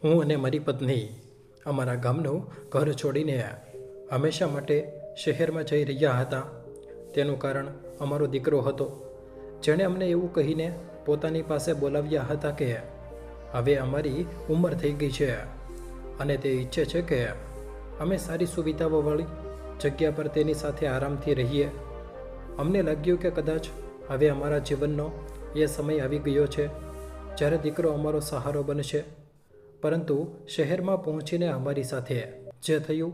હું અને મારી પત્ની અમારા ગામનું ઘર છોડીને હંમેશા માટે શહેરમાં જઈ રહ્યા હતા. તેનું કારણ અમારો દીકરો હતો, જેણે અમને એવું કહીને પોતાની પાસે બોલાવ્યા હતા કે હવે અમારી ઉંમર થઈ ગઈ છે અને તે ઈચ્છે છે કે અમે સારી સુવિધાઓવાળી જગ્યા પર તેની સાથે આરામથી રહીએ. અમને લાગ્યું કે કદાચ હવે અમારા જીવનનો એ સમય આવી ગયો છે જ્યારે દીકરો અમારો સહારો બનશે. પરંતુ શહેરમાં પહોંચીને અમારી સાથે જે થયું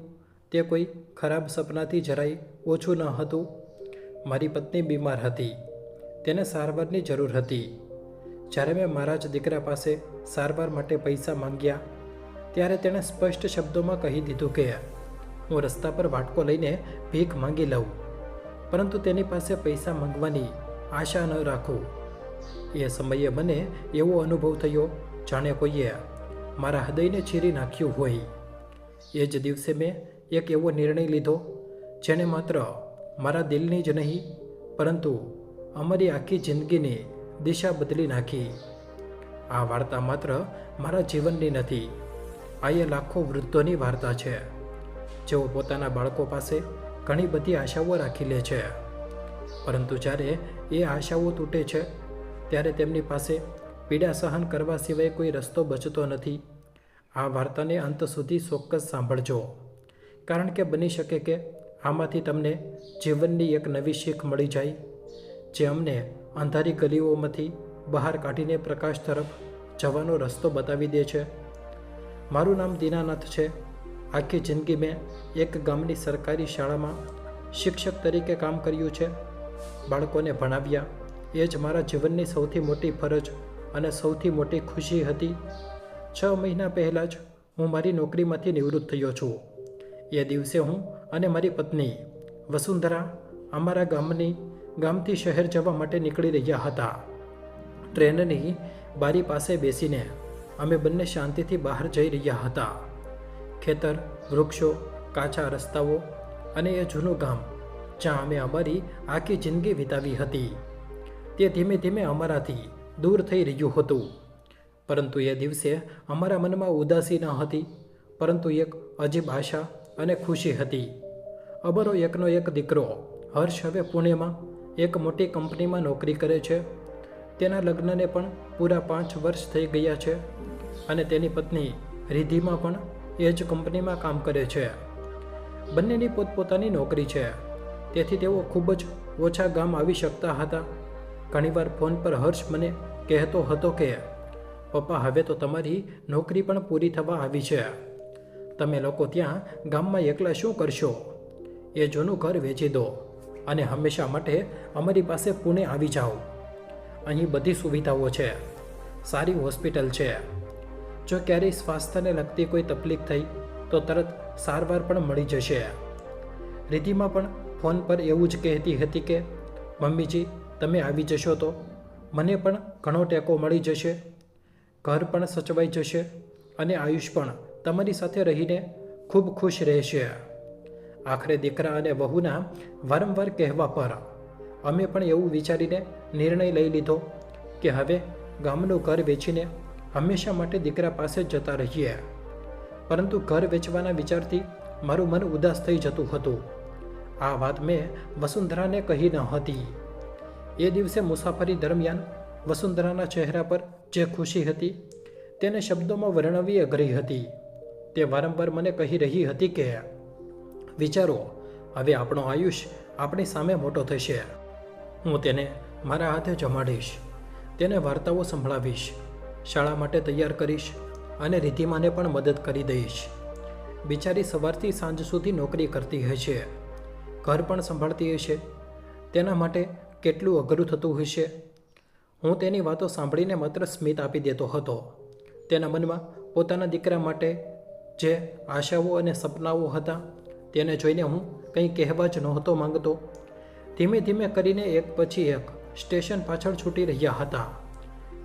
તે કોઈ ખરાબ સપનાથી જરાય ઓછું ન હતું. મારી પત્ની બીમાર હતી, તેને સારવારની જરૂર હતી. જ્યારે મેં મારા જ દીકરા પાસે સારવાર માટે પૈસા માંગ્યા ત્યારે તેણે સ્પષ્ટ શબ્દોમાં કહી દીધું કે હું રસ્તા પર વાટકો લઈને ભીખ માંગી લઉં, પરંતુ તેની પાસે પૈસા માંગવાની આશા ન રાખું. એ સમયે મને એવો અનુભવ થયો જાણે કોઈએ મારા હૃદયને ચીરી નાખ્યું હોય. એ જ દિવસે મેં એક એવો નિર્ણય લીધો જેણે માત્ર મારા દિલની જ નહીં પરંતુ અમારી આખી જિંદગીની દિશા બદલી નાખી. આ વાર્તા માત્ર મારા જીવનની નથી, આ એ લાખો વૃદ્ધોની વાર્તા છે જેઓ પોતાના બાળકો પાસે ઘણી બધી આશાઓ રાખી લે છે, પરંતુ જ્યારે એ આશાઓ તૂટે છે ત્યારે તેમની પાસે પીડા સહન કરવા સિવાય કોઈ રસ્તો બચતો નથી. આ વાર્તાને અંત સુધી ચોક્કસ સાંભળજો, કારણ કે બની શકે કે આમાંથી તમને જીવનની એક નવી શીખ મળી જાય જે અમને અંધારી ગલીઓમાંથી બહાર કાઢીને પ્રકાશ તરફ જવાનો રસ્તો બતાવી દે છે. મારું નામ દીનાનાથ છે. આખી જિંદગી મેં એક ગામની સરકારી શાળામાં શિક્ષક તરીકે કામ કર્યું છે. બાળકોને ભણાવ્યા એ જ મારા જીવનની સૌથી મોટી ફરજ અને સૌથી મોટી ખુશી હતી. 6 મહિના પહેલાં જ હું મારી નોકરીમાંથી નિવૃત્ત થયો છું. એ દિવસે હું અને મારી પત્ની વસુંધરા અમારા ગામથી શહેર જવા માટે નીકળી રહ્યા હતા. ટ્રેનની બારી પાસે બેસીને અમે બંને શાંતિથી બહાર જઈ રહ્યા હતા. ખેતર, વૃક્ષો, કાચા રસ્તાઓ અને એ જૂનું ગામ જ્યાં અમે અમારી આખી જિંદગી વિતાવી હતી તે ધીમે ધીમે અમારાથી દૂર થઈ રહ્યું હતું. પરંતુ એ દિવસે અમારા મનમાં ઉદાસી ન હતી, પરંતુ એક અજીબ આશા અને ખુશી હતી. અમારો એકનો એક દીકરો હર્ષ હવે પુણેમાં એક મોટી કંપનીમાં નોકરી કરે છે. તેના લગ્નને પણ પૂરા 5 વર્ષ થઈ ગયા છે અને તેની પત્ની રિદ્ધિમાં પણ એ જ કંપનીમાં કામ કરે છે. બંનેની પોતપોતાની નોકરી છે, તેથી તેઓ ખૂબ જ ઓછા ગામ આવી શકતા હતા. ઘણીવાર ફોન પર હર્ષ મને કહેતો હતો કે પપ્પા, હવે તો તમારી નોકરી પણ પૂરી થવા આવી છે, તમે લોકો ત્યાં ગામમાં એકલા શું કરશો? એ જૂનું ઘર વેચી દો અને હંમેશા માટે અમારી પાસે પુણે આવી જાઓ. અહીં બધી સુવિધાઓ છે, સારી હોસ્પિટલ છે. જો ક્યારેય સ્વાસ્થ્યને લગતી કોઈ તકલીફ થઈ તો તરત સારવાર પણ મળી જશે. રિદ્ધિમાં પણ ફોન પર એવું જ કહેતી હતી કે મમ્મીજી, તમે આવી જશો તો મને પણ ઘણો ટેકો મળી જશે, ઘર પણ સચવાઈ જશે અને આયુષ પણ તમારી સાથે રહીને ખૂબ ખુશ રહેશે. આખરે દીકરા અને વહુના વારંવાર કહેવા પર અમે પણ એવું વિચારીને નિર્ણય લઈ લીધો કે હવે ગામનું ઘર વેચીને હંમેશા માટે દીકરા પાસે જ જતા રહીએ. પરંતુ ઘર વેચવાના વિચારથી મારું મન ઉદાસ થઈ જતું હતું. આ વાત મેં વસુંધરાને કહી ન હતી. એ દિવસે મુસાફરી દરમિયાન વસુંધરાના ચહેરા પર જે ખુશી હતી તેને શબ્દોમાં વર્ણવી અઘરી હતી. તે વારંવાર મને કહી રહી હતી કે વિચારો, હવે આપણો આયુષ આપણી સામે મોટો થશે. હું તેને મારા હાથે જમાડીશ, તેને વાર્તાઓ સંભળાવીશ, શાળા માટે તૈયાર કરીશ અને રિદ્ધિમાને પણ મદદ કરી દઈશ. બિચારી સવારથી સાંજ સુધી નોકરી કરતી હશે, ઘર પણ સંભાળતી હશે, તેના માટે કેટલું અઘરું થતું હશે. હું તેની વાતો સાંભળીને માત્ર સ્મિત આપી દેતો હતો. તેના મનમાં પોતાના દીકરા માટે જે આશાઓ અને સપનાઓ હતા તેને જોઈને હું કંઈ કહેવા જ નહોતો માંગતો. ધીમે ધીમે કરીને એક પછી એક સ્ટેશન પાછળ છૂટી રહ્યા હતા.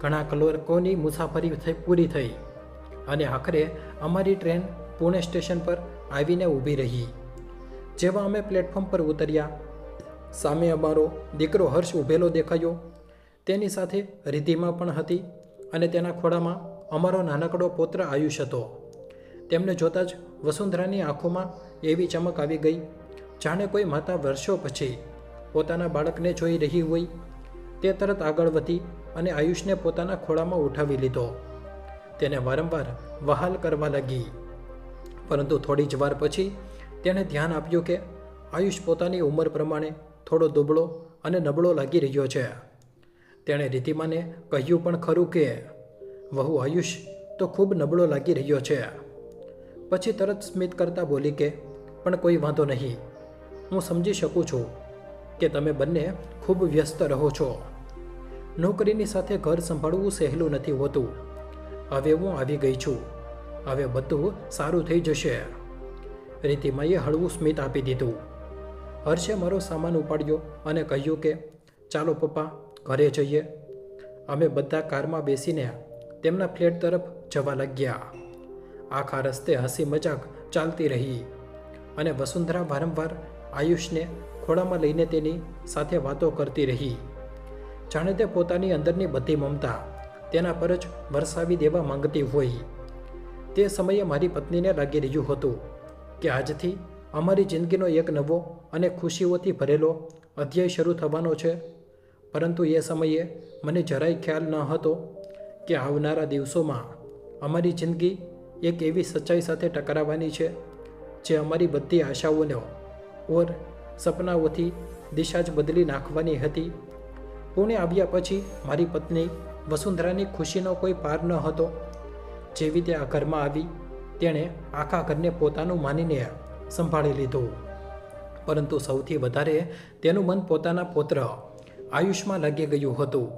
ઘણા કલાકોની મુસાફરી પૂરી થઈ અને આખરે અમારી ટ્રેન પુણે સ્ટેશન પર આવીને ઊભી રહી. જેવા અમે પ્લેટફોર્મ પર ઉતર્યા, સામે અમારો દીકરો હર્ષ ઊભેલો દેખાયો. તેની સાથે રિદ્ધિમાં પણ હતી અને તેના ખોળામાં અમારો નાનકડો પુત્ર આયુષ હતો. તેમને જોતાં જ વસુંધરાની આંખોમાં એવી ચમક આવી ગઈ, જાણે કોઈ માતા વર્ષો પછી પોતાના બાળકને જોઈ રહી હોય. તે તરત આગળ વધી અને આયુષને પોતાના ખોળામાં ઉઠાવી લીધો. તેને વારંવાર વહાલ કરવા લાગી. પરંતુ થોડી જ વાર પછી તેણે ધ્યાન આપ્યું કે આયુષ પોતાની ઉંમર પ્રમાણે થોડો દુબળો અને નબળો લાગી રહ્યો છે. તેણે રિદ્ધિમાને કહ્યું પણ ખરું કે વહુ આયુષ તો ખૂબ નબળો લાગી રહ્યો છે. પછી તરત સ્મિત કરતા બોલી કે પણ કોઈ વાંધો નહીં, હું સમજી શકું છું કે તમે બંને ખૂબ વ્યસ્ત રહો છો. નોકરીની સાથે ઘર સંભાળવું સહેલું નથી હોતું. હવે હું આવી ગઈ છું. હવે બધું સારું થઈ જશે. રિદ્ધિમાએ હળવું સ્મિત આપી દીધું. હર્ષે મારો સામાન ઉપાડ્યો અને કહ્યું કે ચાલો પપ્પા, ઘરે જઈએ. અમે બધા કારમાં બેસીને તેમના ફ્લેટ તરફ જવા લાગ્યા. આખા રસ્તે હસી મજાક ચાલતી રહી અને વસુંધરા વારંવાર આયુષને ખોળામાં લઈને તેની સાથે વાતો કરતી રહી, જાણે તે પોતાની અંદરની બધી મમતા તેના પર જ વરસાવી દેવા માંગતી હોય. તે સમયે મારી પત્નીને લાગી રહ્યું હતું કે આજથી અમારી જિંદગીનો એક નવો અને ખુશીઓથી ભરેલો અધ્યાય શરૂ થવાનો છે. પરંતુ એ સમયે મને જરાય ખ્યાલ ન હતો કે આવનારા દિવસોમાં અમારી જિંદગી એક એવી સચ્ચાઈ સાથે ટકરાવવાની છે જે અમારી બધી આશાઓનો ઓર સપનાઓથી દિશા જ બદલી નાખવાની હતી. પુણે આવ્યા પછી મારી પત્ની વસુંધરાની ખુશીનો કોઈ પાર ન હતો. જેવી તે આ ઘરમાં આવી તેણે આખા ઘરને પોતાનું માનીને સંભાળી લીધું. પરંતુ સૌથી વધારે તેનું મન પોતાના પુત્ર આયુષમાં લાગી ગયું હતું.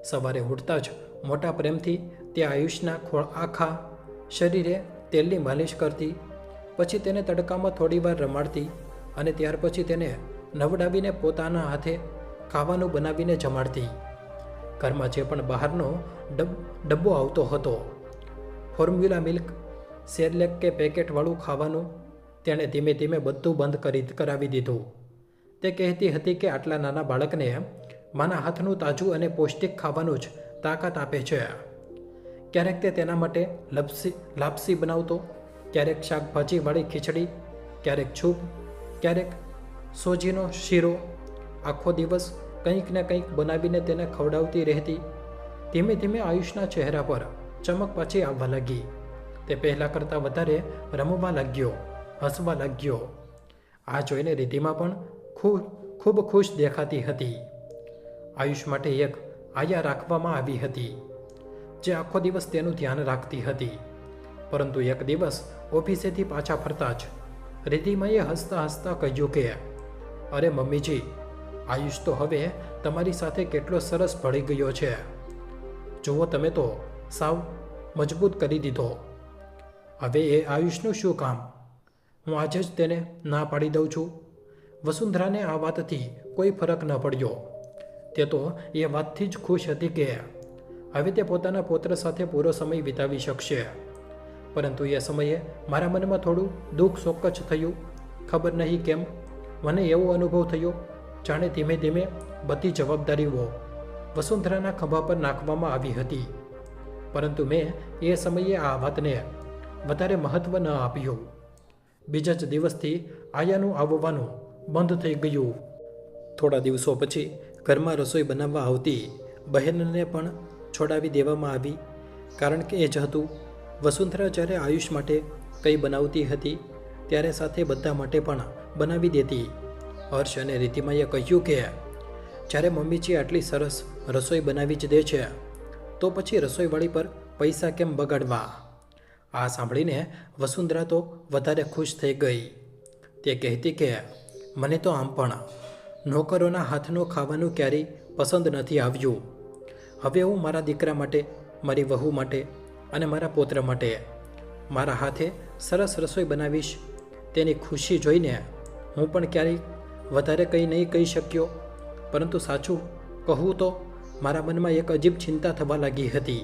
સવારે ઉઠતા જ મોટા પ્રેમથી તે આયુષના આખા શરીરે તેલની માલિશ કરતી, પછી તેને તડકામાં થોડીવાર રમાડતી અને ત્યાર પછી તેને નવડાવીને પોતાના હાથે ખાવાનું બનાવીને જમાડતી. ઘરમાં જે પણ બહારનો ડબ્બો આવતો હતો, ફોર્મ્યુલા મિલ્ક, સેરલેક કે પેકેટવાળું ખાવાનું, તેણે ધીમે ધીમે બધું બંધ કરાવી દીધું. તે કહેતી હતી કે આટલા નાના બાળકને માના હાથનું તાજું અને પૌષ્ટિક ખાવાનું જ તાકાત આપે છે. ક્યારેક તે તેના માટે લાપસી બનાવતો, ક્યારેક શાકભાજીવાળી ખીચડી, ક્યારેક છૂપ, ક્યારેક સોજીનો શીરો. આખો દિવસ કંઈક ને કંઈક બનાવીને તેને ખવડાવતી રહેતી. ધીમે ધીમે આયુષના ચહેરા પર ચમક પાછી આવવા લાગી. તે પહેલાં કરતાં વધારે રમવા લાગ્યો, હસવા લાગ્યો. આ જોઈને રિદ્ધિમા પણ ખૂબ ખુશ દેખાતી હતી. આયુષ માટે એક આયા રાખવામાં આવી હતી જે આખો દિવસ તેનું ધ્યાન રાખતી હતી. પરંતુ એક દિવસ ઓફિસેથી પાછા ફરતા જ રિદ્ધિમાએ હસતા હસતા કહ્યું કે અરે મમ્મીજી, આયુષ તો હવે તમારી સાથે કેટલો સરસ ભળી ગયો છે. જુઓ, તમે તો સાવ મજબૂત કરી દીધો. હવે એ આયુષનું શું કામ? હું આજે જ તેને ના પાડી દઉં છું. વસુંધરાને આ વાતથી કોઈ ફરક ન પડ્યો. તે તો એ વાતથી જ ખુશ હતી કે હવે તે પોતાના પુત્ર સાથે પૂરો સમય વિતાવી શકશે. પરંતુ એ સમયે મારા મનમાં થોડું દુઃખ ચોક્કસ થયું. ખબર નહીં કેમ મને એવો અનુભવ થયો જાણે ધીમે ધીમે બધી જવાબદારીઓ વસુંધરાના ખભા પર નાખવામાં આવી હતી. પરંતુ મેં એ સમયે આ વાતને વધારે મહત્ત્વ ન આપ્યું. બીજા જ દિવસથી આયાનું આવવાનું બંધ થઈ ગયું. થોડા દિવસો પછી ઘરમાં રસોઈ બનાવવા આવતી બહેનને પણ છોડાવી દેવામાં આવી. કારણ કે એ જ હતું, વસુંધરા જ્યારે આયુષ માટે કંઈ બનાવતી હતી ત્યારે સાથે બધા માટે પણ બનાવી દેતી. હર્ષ અને રિદ્ધિમાએ કહ્યું કે જ્યારે મમ્મીજી આટલી સરસ રસોઈ બનાવી જ દે છે તો પછી રસોઈવાળી પર પૈસા કેમ બગાડવા? આ સાંભળીને વસુંધરા તો વધારે ખુશ થઈ ગઈ. તે કહેતી કે મને તો આમ પણ નોકરોના હાથનું ખાવાનું ક્યારેય પસંદ નથી આવ્યું. હવે હું મારા દીકરા માટે, મારી વહુ માટે અને મારા પુત્ર માટે મારા હાથે સરસ રસોઈ બનાવીશ. તેની ખુશી જોઈને હું પણ ક્યારેય વધારે કંઈ નહીં કહી શક્યો. પરંતુ સાચું કહું તો મારા મનમાં એક અજીબ ચિંતા થવા લાગી હતી.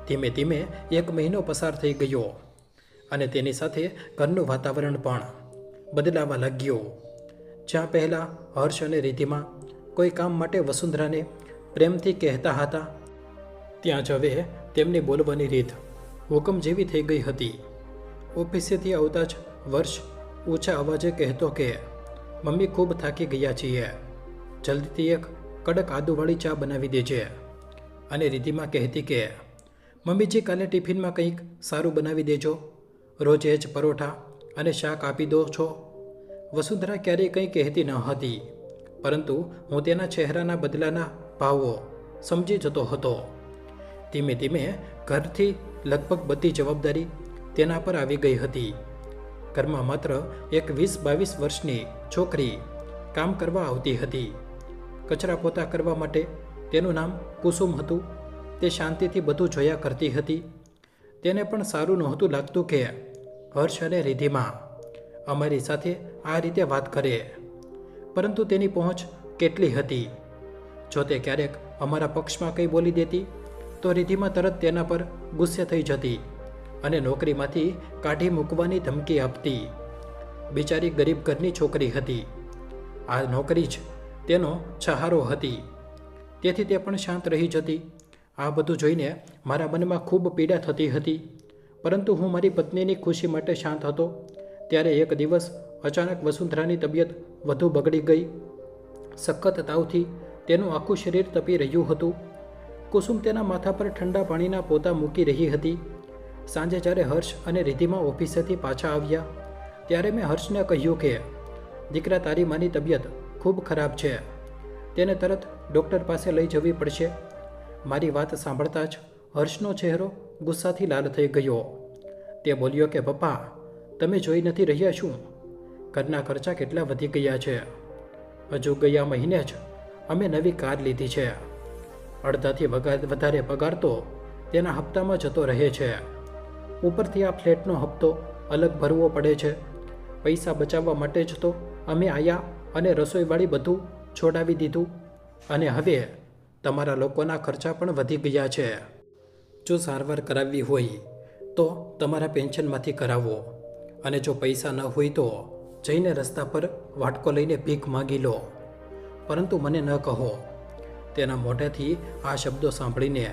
ધીમે ધીમે 1 મહિનો પસાર થઈ ગયો અને તેની સાથે ઘરનું વાતાવરણ પણ બદલાવા લાગ્યું. જ્યાં પહેલાં હર્ષ અને રિદ્ધિમા કોઈ કામ માટે વસુંધરાને પ્રેમથી કહેતા હતા, ત્યાં જ હવે તેમની બોલવાની રીત હુકમ જેવી થઈ ગઈ હતી. ઓફિસેથી આવતા જ વર્ષ ઊંચા અવાજે કહેતો કે મમ્મી ખૂબ થાકી ગયા છીએ, જલ્દીથી એક કડક આદુવાળી ચા બનાવી દેજે. અને રિદ્ધિમાં કહેતી કે મમ્મીજી કાલે ટિફિનમાં કંઈક સારું બનાવી દેજો, રોજ એ જ પરોઠા અને શાક આપી દો છો. વસુંધરા ક્યારેય કંઈ કહેતી ન હતી, પરંતુ હું તેના ચહેરાના બદલાના ભાવો સમજી જતો હતો. ધીમે ધીમે ઘરથી લગભગ બધી જવાબદારી તેના પર આવી ગઈ હતી. ઘરમાં માત્ર એક 20-22 વર્ષની છોકરી કામ કરવા આવતી હતી. કચરા પોતા કરવા માટે તેનું નામ કુસુમ હતું. તે શાંતિથી બધું જોયા કરતી હતી. તેને પણ સારું નહોતું લાગતું કે હર્ષ અને રિદ્ધિમાં અમારી સાથે આ રીતે વાત કરે, પરંતુ તેની પહોંચ કેટલી હતી. જો તે ક્યારેક અમારા પક્ષમાં કંઈ બોલી દેતી તો રિદ્ધિમાં તરત તેના પર ગુસ્સે થઈ જતી અને નોકરીમાંથી કાઢી મૂકવાની ધમકી આપતી. બિચારી ગરીબ ઘરની છોકરી હતી. આ નોકરી જ તેનો સહારો હતી, તેથી તે પણ શાંત રહી જતી. આ બધું જોઈને મારા મનમાં ખૂબ પીડા થતી હતી, પરંતુ હું મારી પત્નીની ખુશી માટે શાંત હતો. ત્યારે એક દિવસ અચાનક વસુંધરાની તબિયત વધુ બગડી ગઈ. સખત તાવથી તેનું આખું શરીર તપી રહ્યું હતું. કુસુમ તેના માથા પર ઠંડા પાણીના પોતા મૂકી રહી હતી. સાંજે જ્યારે હર્ષ અને રિદ્ધિમાં ઓફિસેથી પાછા આવ્યા ત્યારે મેં હર્ષને કહ્યું કે દીકરા, તારી માની તબિયત ખૂબ ખરાબ છે, તેને તરત ડૉક્ટર પાસે લઈ જવી પડશે. મારી વાત સાંભળતા જ હર્ષનો ચહેરો ગુસ્સાથી લાલ થઈ ગયો. તે બોલ્યો કે પપ્પા, તમે જોઈ નથી રહ્યા શું? ઘરના ખર્ચા કેટલા વધી ગયા છે. હજુ ગયા મહિને જ અમે નવી કાર લીધી છે. અડધાથી વધારે પગાર તો તેના હપ્તામાં જતો રહે છે. ઉપરથી આ ફ્લેટનો હપ્તો અલગ ભરવો પડે છે. પૈસા બચાવવા માટે જ તો અમે આયા અને રસોઈવાળી બધું છોડાવી દીધું, અને હવે તમારા લોકોના ખર્ચા પણ વધી ગયા છે. જો સારવાર કરાવવી હોય તો તમારા પેન્શનમાંથી કરાવો, અને જો પૈસા ન હોય તો જઈને રસ્તા પર વાટકો લઈને ભીખ માગી લો, પરંતુ મને ન કહો. તેના મોઢેથી આ શબ્દો સાંભળીને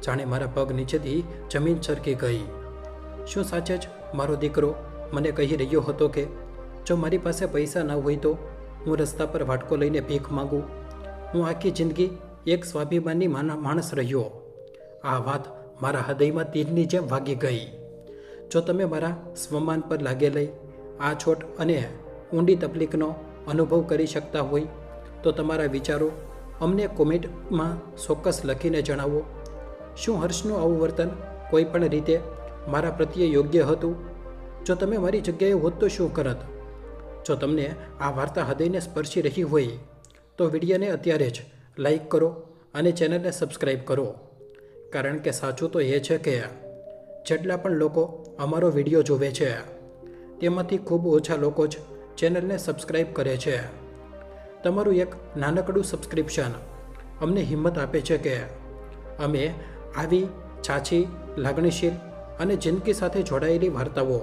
જાણે મારા પગ નીચેથી જમીન સરકી ગઈ. શું સાચે જ મારો દીકરો મને કહી રહ્યો હતો કે જો મારી પાસે પૈસા ન હોય તો હું રસ્તા પર વાટકો લઈને ભીખ માગું? હું આખી જિંદગી એક સ્વાભિમાની માણસ રહ્યો. આ વાત મારા હૃદયમાં તીરની જેમ વાગી ગઈ. જો તમે મારા સ્વમાન પર લાગેલી આ છોટ અને ઊંડી તકલીફનો અનુભવ કરી શકતા હોય તો તમારા વિચારો અમને કોમેન્ટમાં ચોક્કસ લખીને જણાવો. શું હર્ષનું આવું વર્તન કોઈ પણ રીતે મારા પ્રત્યે યોગ્ય હતું? જો તમે મારી જગ્યાએ હોત તો શું કરત? જો તમને આ વાર્તા હૃદયને સ્પર્શી રહી હોય તો વિડીયોને અત્યારે જ લાઈક કરો અને ચેનલને સબસ્ક્રાઈબ કરો, કારણ કે સાચું તો એ છે કે જેટલા પણ લોકો અમારો વિડીયો જોવે છે તેમાંથી ખૂબ ઓછા લોકો જ ચેનલને સબસ્ક્રાઈબ કરે છે. તમારું એક નાનકડું સબસ્ક્રિપ્શન અમને હિંમત આપે છે કે અમે આવી છાછી, લાગણીશીલ અને જિંદગી સાથે જોડાયેલી વાર્તાઓ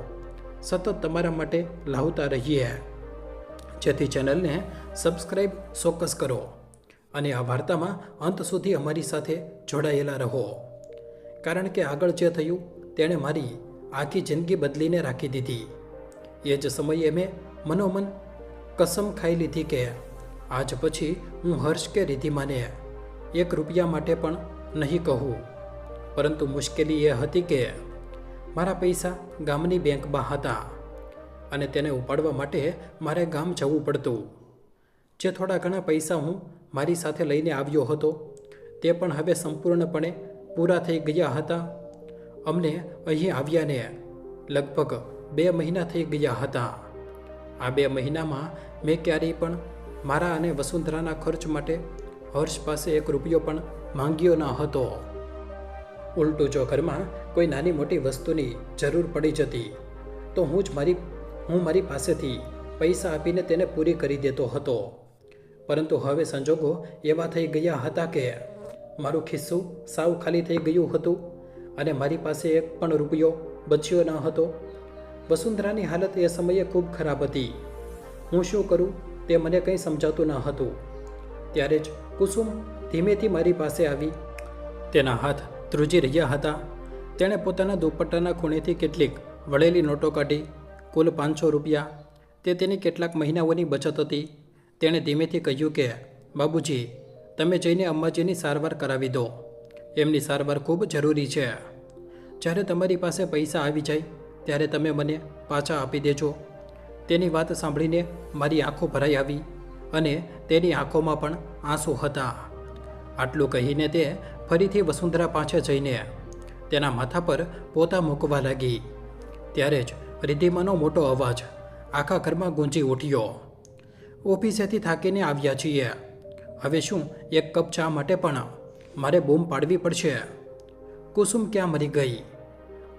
સતત તમારા માટે લાવતા રહીએ. જેથી ચેનલને સબસ્ક્રાઈબ ચોક્કસ કરો અને આ વાર્તામાં અંત સુધી અમારી સાથે જોડાયેલા રહો, કારણ કે આગળ જે થયું તેણે મારી આખી જિંદગી બદલીને રાખી દીધી. એ જ સમયે મેં મનોમન કસમ ખાઈ લીધી કે આજ પછી હું હર્ષ કે રિદ્ધિમાને ₹1 માટે પણ નહીં કહું. પરંતુ મુશ્કેલી એ હતી કે મારા પૈસા ગામની બેંકમાં હતા અને તેને ઉપાડવા માટે મારે ગામ જવું પડતું. જે થોડા ઘણા પૈસા હું મારી સાથે લઈને આવ્યો હતો તે પણ હવે સંપૂર્ણપણે પૂરા થઈ ગયા હતા. અમને અહીં આવ્યાને લગભગ 2 મહિના થઈ ગયા હતા. આ 2 મહિનામાં મેં ક્યારેય પણ મારા અને વસુંધરાના ખર્ચ માટે હર્ષ પાસે ₹1 પણ માંગ્યો ન હતો. ઉલટું જો ઘરમાં કોઈ નાની મોટી વસ્તુની જરૂર પડી જતી તો હું મારી પાસેથી પૈસા આપીને તેને પૂરી કરી દેતો હતો. પરંતુ હવે સંજોગો એવા થઈ ગયા હતા કે મારું ખિસ્સું સાવ ખાલી થઈ ગયું હતું અને મારી પાસે એક પણ રૂપિયો બચ્યો ન હતો. વસુંધરાની હાલત એ સમયે ખૂબ ખરાબ હતી. હું શું કરું તે મને કંઈ સમજાતું ન હતું. ત્યારે જ કુસુમ ધીમેથી મારી પાસે આવી. તેના હાથ ધ્રુજી રહ્યા હતા. તેણે પોતાના દુપટ્ટાના ખૂણેથી કેટલીક વળેલી નોટો કાઢી. કુલ 500 રૂપિયા. તે તેની કેટલાક મહિનાઓની બચત હતી. તેણે ધીમેથી કહ્યું કે બાબુજી, તમે જઈને અમ્માજીની સારવાર કરાવી દો. એમની સારવાર ખૂબ જરૂરી છે. જ્યારે તમારી પાસે પૈસા આવી જાય ત્યારે તમે મને પાછા આપી દેજો. તેની વાત સાંભળીને મારી આંખો ભરાઈ આવી અને તેની આંખોમાં પણ આંસુ હતા. આટલું કહીને તે ફરીથી વસુંધરા પાસે જઈને તેના માથા પર પોતા મૂકવા લાગી. ત્યારે જ રિદ્ધિમાનો મોટો અવાજ આખા ઘરમાં ગૂંજી ઉઠ્યો. ઓફિસેથી થાકીને આવ્યા છીએ. હવે શું એક કપ ચા માટે પણ મારે બૂમ પાડવી પડશે? કુસુમ ક્યાં મરી ગઈ?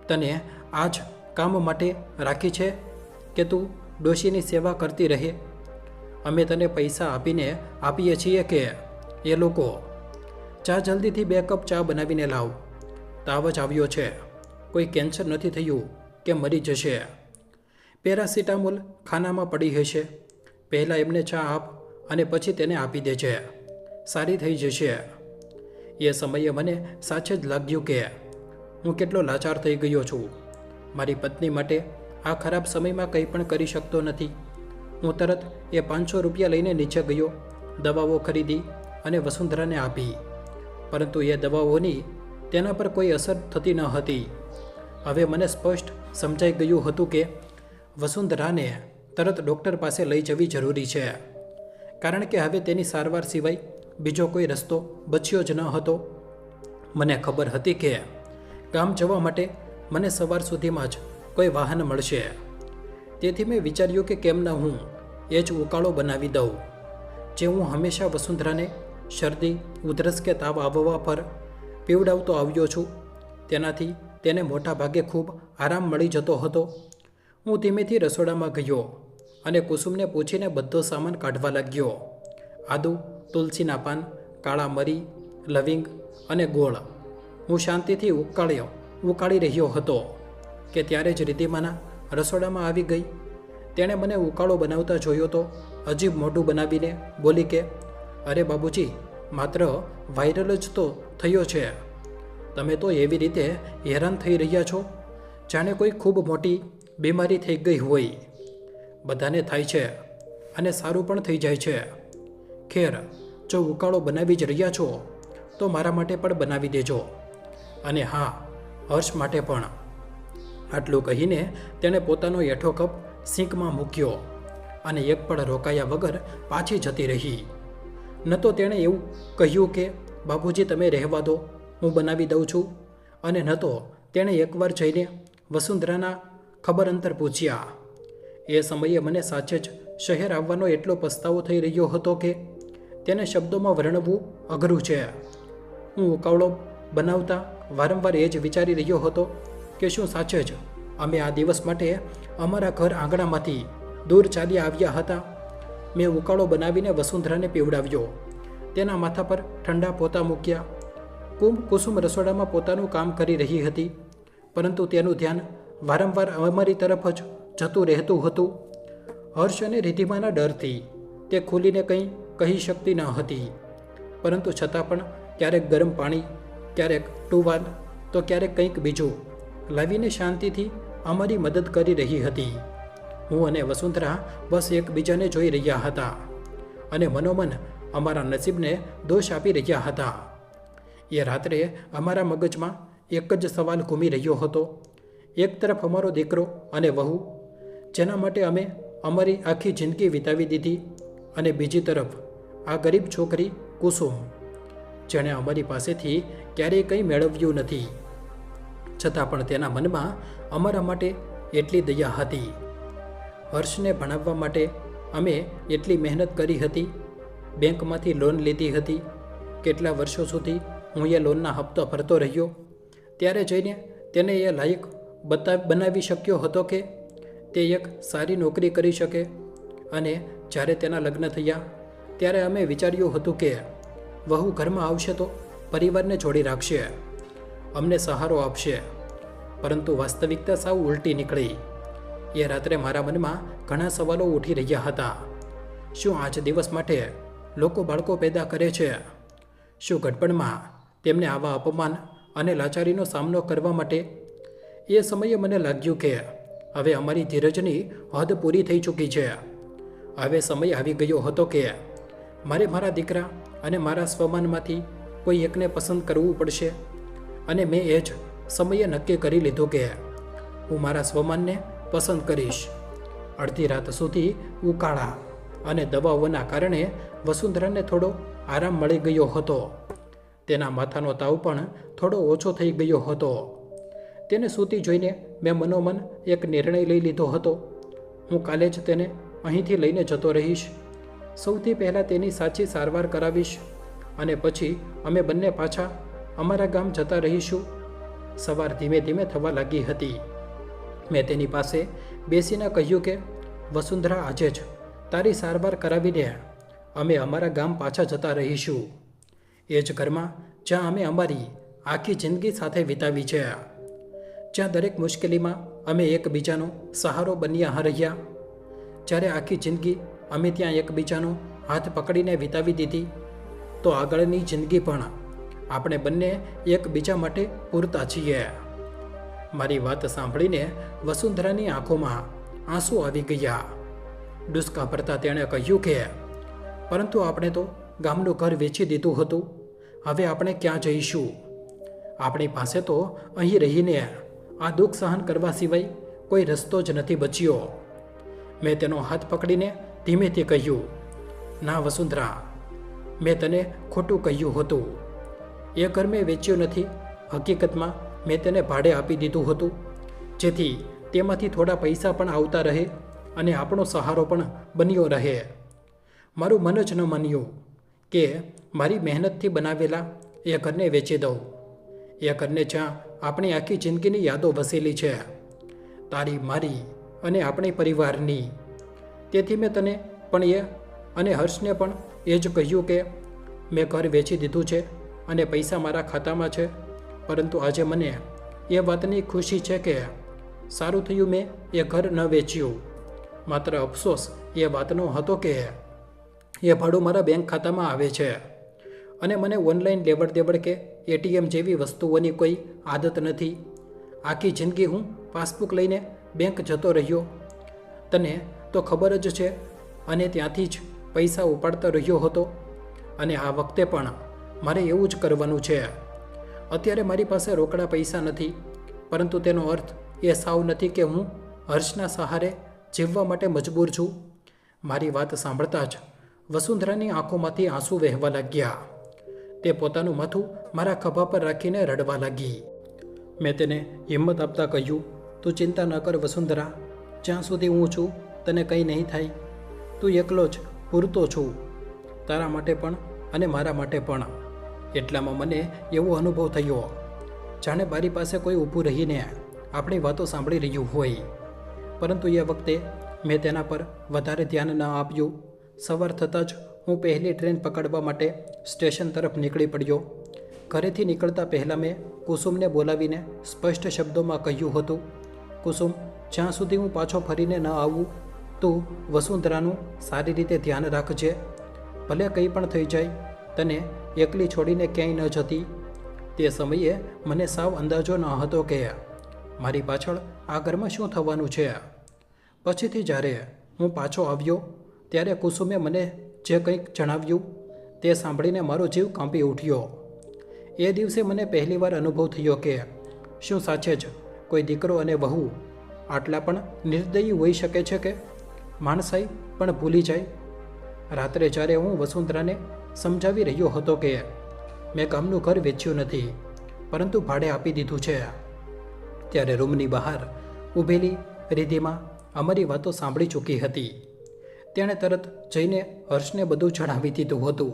તને આ જ કામ માટે રાખી છે કે તું ડોશીની સેવા કરતી રહે? અમે તને પૈસા આપીએ છીએ કે એ લોકો? ચા જલ્દીથી 2 કપ ચા બનાવીને લાવ. તાવ જ આવ્યો છે. કોઈ કેન્સર નથી થયું કે મરી જશે. પેરાસિટામોલ ખાનામાં પડી હશે. પહેલાં એમને ચા આપ અને પછી તેને આપી દેજે. સારી થઈ જશે. એ સમયે મને સાચે જ લાગ્યું કે હું કેટલો લાચાર થઈ ગયો છું. મારી પત્ની માટે આ ખરાબ સમયમાં કંઈ પણ કરી શકતો નથી. હું તરત એ 500 રૂપિયા લઈને નીચે ગયો. દવાઓ ખરીદી અને વસુંધરાને આપી. પરંતુ એ દવાઓની તેના પર કોઈ અસર થતી ન હતી. હવે મને સ્પષ્ટ સમજાઈ ગયું હતું કે વસુંધરાને તરત ડૉક્ટર પાસે લઈ જવી જરૂરી છે. કારણ કે હવે તેની સારવાર સિવાય બીજો કોઈ રસ્તો બચ્યો જ ન હતો. મને ખબર હતી કે ગામ જવા માટે મને સવાર સુધીમાં જ કોઈ વાહન મળશે. તેથી મેં વિચાર્યું કે કેમ ન હું એ જ ઉકાળો બનાવી દઉં, જે હું હંમેશા વસુંધરાને શરદી, ઉધરસ કે તાવ આવવા પર પીવડાવતો આવ્યો છું. તેનાથી તેને મોટા ભાગે ખૂબ આરામ મળી જતો હતો. હું ધીમેથી રસોડામાં ગયો અને કુસુમને પૂછીને બધો સામાન કાઢવા લાગ્યો. આદુ, તુલસીના પાન, કાળા મરી, લવિંગ અને ગોળ. હું શાંતિથી ઉકાળી રહ્યો હતો કે ત્યારે જ રિદ્ધિમાના રસોડામાં આવી ગઈ. તેણે મને ઉકાળો બનાવતા જોયો તો અજીબ મોઢું બનાવીને બોલી કે અરે બાબુજી, માત્ર વાયરલ જ તો થયો છે. તમે તો એવી રીતે હેરાન થઈ રહ્યા છો જાણે કોઈ ખૂબ મોટી બીમારી થઈ ગઈ હોય. બધાને થાય છે અને સારું પણ થઈ જાય છે. ખેર, જો ઉકાળો બનાવી જ રહ્યા છો તો મારા માટે પણ બનાવી દેજો, અને હા, હર્ષ માટે પણ. આટલું કહીને તેણે પોતાનો એઠો કપ સિંકમાં મૂક્યો અને એક પણ રોકાયા વગર પાછી જતી રહી. ન તો તેણે એવું કહ્યું કે બાબુજી તમે રહેવા દો, હું બનાવી દઉં છું, અને ન તો તેણે એકવાર જઈને વસુંધરાના ખબર અંતર પૂછ્યા. એ સમયે મને સાચે જ શહેર આવવાનો એટલો પસ્તાવો થઈ રહ્યો હતો કે તેને શબ્દોમાં વર્ણવવું અઘરું છે. હું ઉકાળો બનાવતા વારંવાર એ જ વિચારી રહ્યો હતો કે શું સાચે જ અમે આ દિવસ માટે અમારા ઘર આંગણામાંથી દૂર ચાલી આવ્યા હતા. મેં ઉકાળો બનાવીને વસુંધરાને પીવડાવ્યો. તેના માથા પર ઠંડા પોતા મૂક્યા. કુસુમ રસોડામાં પોતાનું કામ કરી રહી હતી, પરંતુ તેનું ધ્યાન વારંવાર અમારી તરફ જ જતું રહેતું હતું. હર્ષ અને રિદ્ધિમાના ડરથી તે ખુલીને કંઈ કહી શકતી ન હતી, પરંતુ છતાં પણ ક્યારેક ગરમ પાણી, ક્યારેક ટુવાલ તો ક્યારેક કંઈક બીજું લાવીને શાંતિથી અમારી મદદ કરી રહી હતી. હું અને વસુંધરા બસ એકબીજાને જોઈ રહ્યા હતા અને મનોમન અમારા નસીબને દોષ આપી રહ્યા હતા. એ રાત્રે અમારા મગજમાં એક જ સવાલ ઘૂમી રહ્યો હતો. એક તરફ અમારો દીકરો અને વહુ, જેના માટે અમે અમારી આખી જિંદગી વિતાવી દીધી, અને બીજી તરફ આ ગરીબ છોકરી કુસુમ, જેણે અમારી પાસેથી ક્યારેય કંઈ મેળવ્યું નથી, છતાં પણ તેના મનમાં અમારા માટે એટલી દયા હતી. હર્ષને ભણાવવા માટે અમે એટલી મહેનત કરી હતી, બેંકમાંથી લોન લીધી હતી. કેટલા વર્ષો સુધી હું એ લોનના હપ્તા ભરતો રહ્યો. ત્યારે જઈને તેને એ લાયક બનાવી શક્યો હતો કે તે એક સારી નોકરી કરી શકે. અને જ્યારે તેના લગ્ન થયા ત્યારે અમે વિચાર્યું હતું કે વહુ ઘરમાં આવશે તો પરિવારને જોડી રાખશે, અમને સહારો આપશે, પરંતુ વાસ્તવિકતા સાવ ઉલટી નીકળી. એ રાત્રે મારા મનમાં ઘણા સવાલો ઉઠી રહ્યા હતા. શું આજ દિવસ માટે લોકો બાળકો પેદા કરે છે? શું ગડપણમાં તેમને આવા અપમાન અને લાચારીનો સામનો કરવા માટે. એ સમયે મને લાગ્યું કે હવે અમારી ધીરજની હદ પૂરી થઈ ચૂકી છે. હવે સમય આવી ગયો હતો કે મારે મારા દીકરા અને મારા સ્વમાનમાંથી કોઈ એકને પસંદ કરવું પડશે. અને મેં એ જ સમયે નક્કી કરી લીધું કે હું મારા સ્વમાનને પસંદ કરીશ. અડધી રાત સુધી ઉકાળા અને દવાઓના કારણે વસુંધરાને થોડો આરામ મળી ગયો હતો. તેના માથાનો તાવ પણ થોડો ઓછો થઈ ગયો હતો. તેને સૂતી જોઈને મેં મનોમન એક નિર્ણય લઈ લીધો હતો. હું કાલે જ તેને અહીંથી લઈને જતો રહીશ. સૌથી પહેલાં તેની સાચી સારવાર કરાવીશ અને પછી અમે બંને પાછા અમારા ગામ જતા રહીશું. સવાર ધીમે ધીમે થવા લાગી હતી. મેં તેની પાસે બેસીને કહ્યું કે વસુંધરા, આજે જ તારી સારવાર કરાવીને અમે અમારા ગામ પાછા જતા રહીશું. એ જ ઘરમાં જ્યાં અમે અમારી આખી જિંદગી સાથે વિતાવી છે, જ્યાં દરેક મુશ્કેલીમાં અમે એકબીજાનો સહારો બન્યા રહ્યા. જ્યારે આખી જિંદગી અમે ત્યાં એકબીજાનો હાથ પકડીને વિતાવી દીધી, તો આગળની જિંદગી પણ આપણે બંને એકબીજા માટે પૂરતા છીએ. મારી વાત સાંભળીને વસુંધરાની આંખોમાં આંસુ આવી ગયા. ડુસકા ભરતા તેણે કહ્યું કે પરંતુ આપણે તો ગામનું ઘર વેચી દીધું હતું. હવે આપણે ક્યાં જઈશું? આપણી પાસે તો અહીં રહીને આ દુઃખ સહન કરવા સિવાય કોઈ રસ્તો જ નથી બચ્યો. મેં તેનો હાથ પકડીને ધીમેથી કહ્યું, ના વસુંધરા, મેં તને ખોટું કહ્યું હતું. એ ઘર મેં વેચ્યું નથી. હકીકતમાં મેં તેને ભાડે આપી દીધું હતું, જેથી તેમાંથી થોડા પૈસા પણ આવતા રહે અને આપણો સહારો પણ બન્યો રહે. મારું મન જ ન માન્યું કે મારી મહેનતથી બનાવેલા એ ઘરને વેચી દઉં. એ ઘરને જ્યાં આપણી આખી જિંદગીની યાદો વસેલી છે, તારી, મારી અને આપણી પરિવારની. તેથી મેં તને પણ એ અને હર્ષને પણ એ જ કહ્યું કે મેં ઘર વેચી દીધું છે અને પૈસા મારા ખાતામાં છે. પરંતુ આજે મને એ વાતની ખુશી છે કે સારું થયું મેં એ ઘર ન વેચ્યું. માત્ર અફસોસ એ વાતનો હતો કે એ ભાડું મારા બેંક ખાતામાં આવે છે અને મને ઓનલાઈન લેવડ દેવડ કે એટીએમ જેવી વસ્તુઓની કોઈ આદત નથી. આખી જિંદગી હું પાસબુક લઈને બેંક જતો રહ્યો, તને તો ખબર જ છે, અને ત્યાંથી જ પૈસા ઉપાડતો રહ્યો હતો. અને આ વખતે પણ મારે એવું જ કરવાનું છે. અત્યારે મારી પાસે રોકડા પૈસા નથી, પરંતુ તેનો અર્થ એ સાવ નથી કે હું હર્ષના સહારે જીવવા માટે મજબૂર છું. મારી વાત સાંભળતા જ વસુંધરાની આંખોમાંથી આંસુ વહેવા લાગ્યા. તે પોતાનું માથું મારા ખભા પર રાખીને રડવા લાગી. મેં તેને હિંમત આપતા કહ્યું, તું ચિંતા ન કર વસુંધરા, જ્યાં સુધી હું છું તને કંઈ નહીં થાય. તું એકલો જ પૂરતો છું, તારા માટે પણ અને મારા માટે પણ. એટલામાં મને એવો અનુભવ થયો જાણે બારી પાસે કોઈ ઊભું રહીને આપણી વાતો સાંભળી રહ્યું હોય. પરંતુ એ વખતે મેં તેના પર વધારે ધ્યાન ન આપ્યું. સવાર થતાં જ હું પહેલી ટ્રેન પકડવા માટે સ્ટેશન તરફ નીકળી પડ્યો. ઘરેથી નીકળતા પહેલાં મેં કુસુમને બોલાવીને સ્પષ્ટ શબ્દોમાં કહ્યું હતું, કુસુમ, જ્યાં સુધી હું પાછો ફરીને ન આવું, તું વસુંધરાનું સારી રીતે ધ્યાન રાખજે. ભલે કંઈ પણ થઈ જાય, તને એકલી છોડીને ક્યાંય ન જતી. તે સમયે મને સાવ અંદાજો ન હતો કે મારી પાછળ આ ઘરમાં શું થવાનું છે. પછીથી જ્યારે હું પાછો આવ્યો ત્યારે કુસુમે મને જે કંઈક જણાવ્યું તે સાંભળીને મારો જીવ કાંપી ઉઠ્યો. એ દિવસે મને પહેલીવાર અનુભવ થયો કે શું સાચે જ કોઈ દીકરો અને વહુ આટલા પણ નિર્દયી હોઈ શકે છે કે માણસાઈ પણ ભૂલી જાય. રાત્રે જ્યારે હું વસુંધરાને સમજાવી રહ્યો હતો કે મેં ગામનું ઘર વેચ્યું નથી, પરંતુ ભાડે આપી દીધું છે, ત્યારે રૂમની બહાર ઊભેલી રિદ્ધિમાં અમારી વાતો સાંભળી ચૂકી હતી. તેણે તરત જઈને હર્ષને બધું જણાવી દીધું હતું.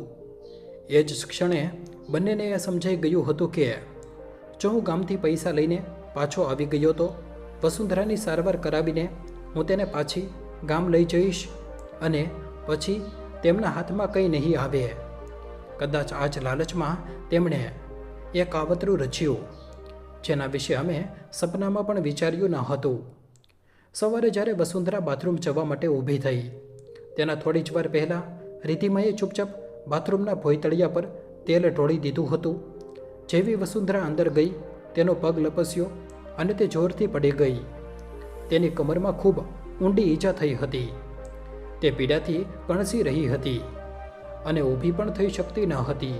એ જ ક્ષણે બંનેને એ સમજાઈ ગયું હતું કે જો હું ગામથી પૈસા લઈને પાછો આવી ગયો તો વસુંધરાની સારવાર કરાવીને હું તેને પાછી ગામ લઈ જઈશ અને પછી તેમના હાથમાં કંઈ નહીં આવે. કદાચ આ જ લાલચમાં તેમણે એ કાવતરું રચ્યું જેના વિશે અમે સપનામાં પણ વિચાર્યું ન હતું. સવારે જ્યારે વસુંધરા બાથરૂમ જવા માટે ઊભી થઈ, તેના થોડી જ વાર પહેલાં રિદ્ધિમાએ ચૂપચાપ બાથરૂમના ભોંયતળિયા પર તેલ ઢોળી દીધું હતું. જેવી વસુંધરા અંદર ગઈ તેનો પગ લપસ્યો અને તે જોરથી પડી ગઈ. તેની કમરમાં ખૂબ ઊંડી ઈજા થઈ હતી. તે પીડાથી કણસી રહી હતી અને ઊભી પણ થઈ શકતી ન હતી.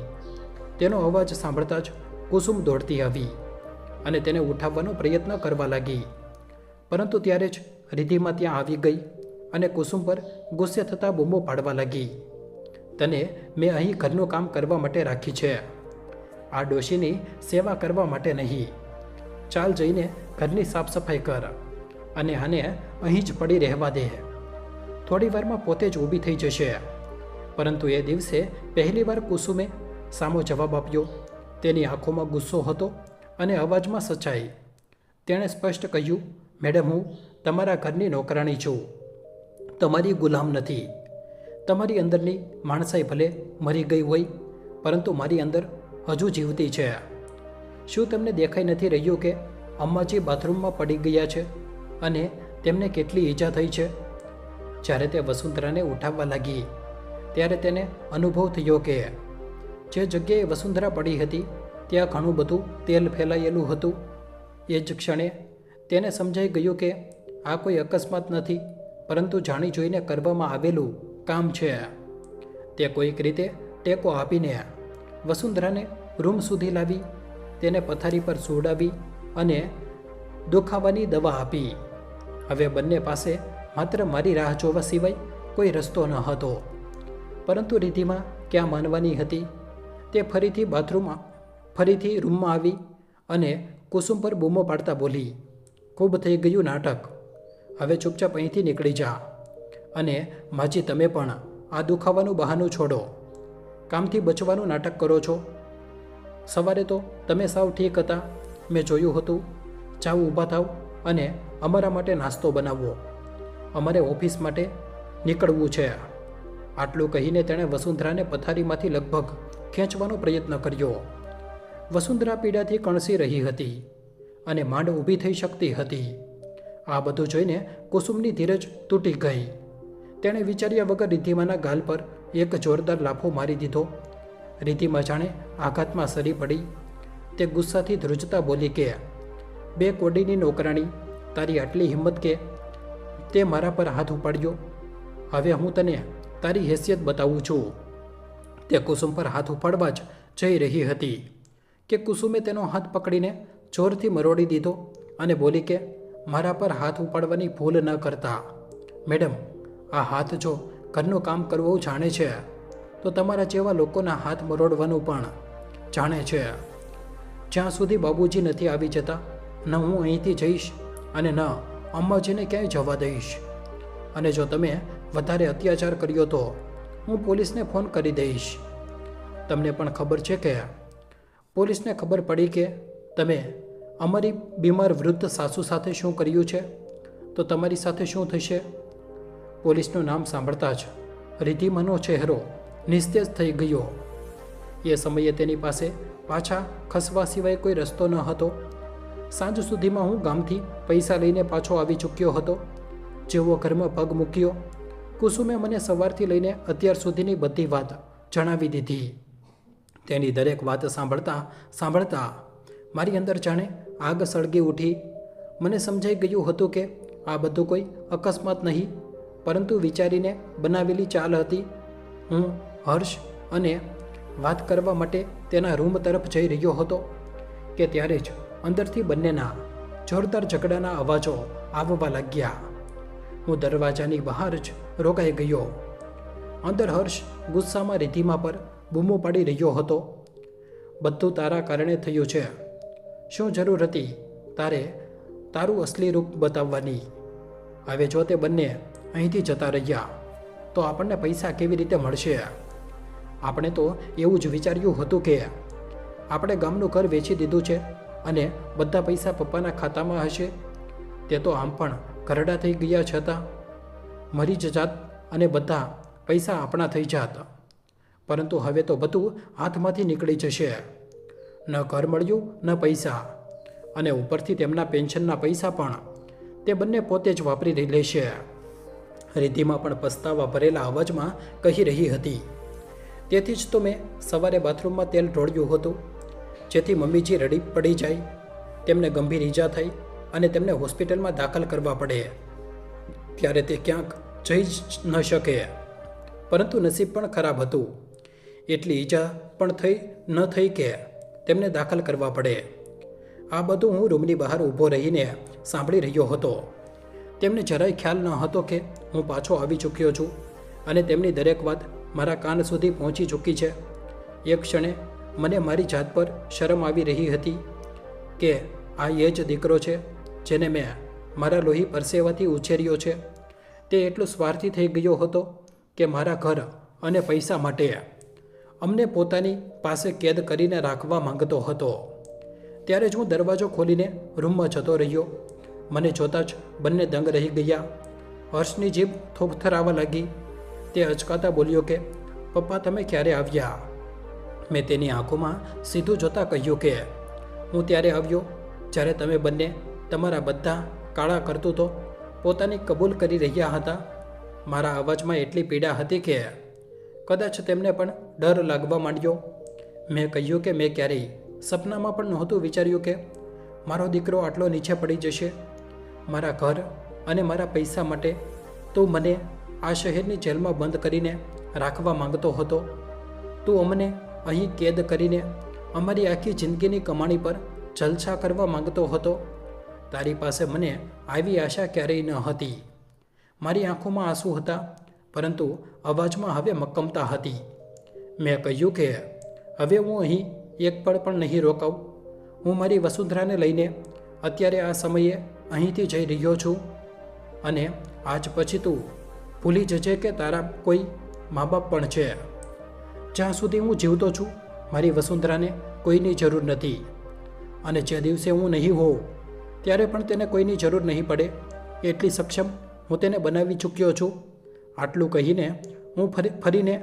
તેનો અવાજ સાંભળતા જ કુસુમ દોડતી આવી અને તેને ઉઠાવવાનો પ્રયત્ન કરવા લાગી. પરંતુ ત્યારે જ રિદ્ધિમા ત્યાં આવી ગઈ અને કુસુમ પર ગુસ્સે થતાં બૂમો પાડવા લાગી. તને મેં અહીં ઘરનું કામ કરવા માટે રાખી છે, આ ડોશીની સેવા કરવા માટે નહીં. ચાલ જઈને ઘરની સાફ સફાઈ કર અને આને અહીં જ પડી રહેવા દે. થોડી વારમાં પોતે જ ઊભી થઈ જશે. પરંતુ એ દિવસે પહેલીવાર કુસુમે સામો જવાબ આપ્યો. તેની આંખોમાં ગુસ્સો હતો અને અવાજમાં સચ્ચાઈ. તેણે સ્પષ્ટ કહ્યું, મેડમ, હું તમારા ઘરની નોકરાણી છું, તમારી ગુલામ નથી. તમારી અંદરની માણસાઈ ભલે મરી ગઈ હોય, પરંતુ મારી અંદર હજુ જીવતી છે. શું તમને દેખાઈ નથી રહ્યું કે અમ્માજી બાથરૂમમાં પડી ગયા છે અને તેમને કેટલી ઈજા થઈ છે? જ્યારે તે વસુંધરાને ઉઠાવવા લાગી ત્યારે તેને અનુભવ થયો કે જે જગ્યાએ વસુંધરા પડી હતી ત્યાં ઘણું બધું તેલ ફેલાયેલું હતું. એ જ ક્ષણે તેને સમજાઈ ગયું કે આ કોઈ અકસ્માત નથી, પરંતુ જાણી જોઈને કરવામાં આવેલું કામ છે. તે કોઈક રીતે ટેકો આપીને વસુંધરાને રૂમ સુધી લાવી, તેને પથારી પર સુવડાવી અને દુખાવાની દવા આપી. હવે બંને પાસે માત્ર મારી રાહ જોવા સિવાય કોઈ રસ્તો ન હતો. પરંતુ રિદ્ધિમા ક્યાં માનવાની હતી? તે ફરીથી રૂમમાં આવી અને કુસુમ પર બૂમો પાડતા બોલી, ખૂબ થઈ ગયું નાટક, હવે ચૂપચાપ અહીંથી નીકળી જા. અને માજી, તમે પણ આ દુખાવાનું બહાનું છોડો. કામથી બચવાનું નાટક કરો છો. સવારે તો તમે સાવ ઠીક હતા, મેં જોયું હતું. જાઓ, ઊભા થાવ અને અમારા માટે નાસ્તો બનાવો, અમારે ઓફિસ માટે નીકળવું છે. આટલું કહીને તેણે વસુંધરાને પથારીમાંથી લગભગ ખેંચવાનો પ્રયત્ન કર્યો. વસુંધરા પીડાથી કણસી રહી હતી અને માંડ ઊભી થઈ શકતી હતી. આ બધું જોઈને કુસુમની ધીરજ તૂટી ગઈ. તેણે વિચાર્યા વગર રિદ્ધિમાના ગાલ પર એક જોરદાર લાફો મારી દીધો. રિદ્ધિમા જાણે આઘાતમાં સરી પડી. તે ગુસ્સાથી ધ્રુજતા બોલી કે, બે કોડીની નોકરાણી, તારી આટલી હિંમત કે તે મારા પર હાથ ઉપાડ્યો? હવે હું તને તારી હેસિયત બતાવું છું. તે કુસુમ પર હાથ ઉપાડવા જ જઈ રહી હતી કે કુસુમે તેનો હાથ પકડીને જોરથી મરોડી દીધો અને બોલી કે, મારા પર હાથ ઉપાડવાની ભૂલ ન કરતા. મેડમ, આ હાથ જો ઘરનું કામ કરવું જાણે છે તો તમારા જેવા લોકોના હાથ મરોડવાનું પણ જાણે છે. જ્યાં સુધી બાબુજી નથી આવી જતા, ન હું અહીંથી જઈશ અને ન અમ્માજીને ક્યાંય જવા દઈશ. અને જો તમે વધારે અત્યાચાર કર્યો તો હું પોલીસને ફોન કરી દઈશ. તમને પણ ખબર છે કે પોલીસને ખબર પડી કે તમે અમારી બીમાર વૃદ્ધ સાસુ સાથે શું કર્યું છે તો તમારી સાથે શું થશે? પોલીસનું નામ સાંભળતા જ રિદ્ધિમાનો ચહેરો નિસ્તેજ થઈ ગયો. એ સમયે તેની પાસે પાછા ખસવા સિવાય કોઈ રસ્તો ન હતો. સાંજ સુધીમાં હું ગામથી પૈસા લઈને પાછો આવી ચૂક્યો હતો. જેવો ઘરમાં પગ મૂક્યો, કુસુમે મને સવારથી લઈને અત્યાર સુધીની બધી વાત જણાવી દીધી. તેની દરેક વાત સાંભળતા મારી અંદર જાણે આગ સળગી ઉઠી. મને સમજાઈ ગયું હતું કે આ બધું કોઈ અકસ્માત નહીં, પરંતુ વિચારીને બનાવેલી ચાલ હતી. હું હર્ષ અને વાત કરવા માટે તેના રૂમ તરફ જઈ રહ્યો હતો કે ત્યારે જ અંદરથી બંનેના જોરદાર ઝઘડાના અવાજો આવવા લાગ્યા. હું દરવાજાની બહાર જ રોકાઈ ગયો. અંદર હર્ષ ગુસ્સામાં રિદ્ધિમા પર બૂમો પાડી રહ્યો હતો. બધું તારા કારણે થયું છે. શું જરૂર હતી તારું અસલી રૂપ બતાવવાની? હવે જો તે બંને અહીંથી જતા રહ્યા તો આપણને પૈસા કેવી રીતે મળશે? આપણે તો એવું જ વિચાર્યું હતું કે આપણે ગામનું ઘર વેચી દીધું છે અને બધા પૈસા પપ્પાના ખાતામાં હશે. તે તો આમ પણ ઘરડા થઈ ગયા છતાં મરી જ જાત અને બધા પૈસા આપણા થઈ જાત. પરંતુ હવે તો બધું હાથમાંથી નીકળી જશે. ન ઘર મળ્યું ન પૈસા, અને ઉપરથી તેમના પેન્શનના પૈસા પણ તે બંને પોતે જ વાપરી લેશે. રિદ્ધિમા પણ પસ્તાવા ભરેલા અવાજમાં કહી રહી હતી. તેથી જ તો મેં સવારે બાથરૂમમાં તેલ ઢોળ્યું હતું. જેથી મમ્મીજી રડી પડી જાય, તેમને ગંભીર ઈજા થઈ અને તેમને હોસ્પિટલમાં દાખલ કરવા પડે. ત્યારે તે ક્યાંક જઈ જ ન શકે. પરંતુ નસીબ પણ ખરાબ હતું. એટલી ઈજા પણ ન થઈ કે તેમને દાખલ કરવા પડે. આ બધું હું રૂમની બહાર ઊભો રહીને સાંભળી રહ્યો હતો. તેમને જરાય ખ્યાલ ન હતો કે હું પાછો આવી ચૂક્યો છું અને તેમની દરેક વાત મારા કાન સુધી પહોંચી ચૂકી છે. એક ક્ષણે મને મારી જાત પર શરમ આવી રહી હતી કે આ એ જ દીકરો છે જેને મેં મારા લોહી પરસેવાથી ઉછેર્યો છે. તે એટલો સ્વાર્થી થઈ ગયો હતો કે મારા ઘર અને પૈસા માટે અમને પોતાની પાસે કેદ કરીને રાખવા માંગતો હતો. ત્યારે જ હું દરવાજો ખોલીને રૂમમાં જતો રહ્યો. મને જોતાં જ બંને દંગ રહી ગયા. હર્ષની જીભ થોભથરાવા લાગી. તે અચકાતા બોલ્યો કે પપ્પા, તમે ક્યારે આવ્યા? મેં તેની આંખોમાં સીધું જોતાં કહ્યું કે હું ત્યારે આવ્યો જ્યારે તમે બંને તમારા બધા કાળા કરતૂતો પોતાની કબૂલ કરી રહ્યા હતા. મારા અવાજમાં એટલી પીડા હતી કે કદાચ તેમને પણ ડર લાગવા માંડ્યો. મેં કહ્યું કે મેં ક્યારેય સપનામાં પણ નહોતું વિચાર્યું કે મારો દીકરો આટલો નીચે પડી જશે. મારા ઘર અને મારા પૈસા માટે તું મને આ શહેરની જેલમાં બંધ કરીને રાખવા માંગતો હતો. તું અમને અહીં કેદ કરીને અમારી આખી જિંદગીની કમાણી પર જલસા કરવા માંગતો હતો. તારી પાસે મને આવી આશા ક્યારેય ન હતી. મારી આંખોમાં આંસુ હતા, પરંતુ અવાજમાં હવે મક્કમતા હતી. મેં કહ્યું કે હવે હું અહીં એક પળ પણ નહીં રોકાઉં. હું મારી વસુંધરાને લઈને અત્યારે આ સમયે અહીંથી જઈ રહ્યો છું અને આજ પછી તું ભૂલી જજે કે તારા કોઈ મા બાપ પણ છે. જ્યાં સુધી હું જીવતો છું મારી વસુંધરાને કોઈની જરૂર નથી અને જે દિવસે હું નહીં હોઉં ત્યારે પણ તેને કોઈની જરૂર નહીં પડે એટલી સક્ષમ હું તેને બનાવી ચૂક્યો છું. આટલું કહીને હું ફરીને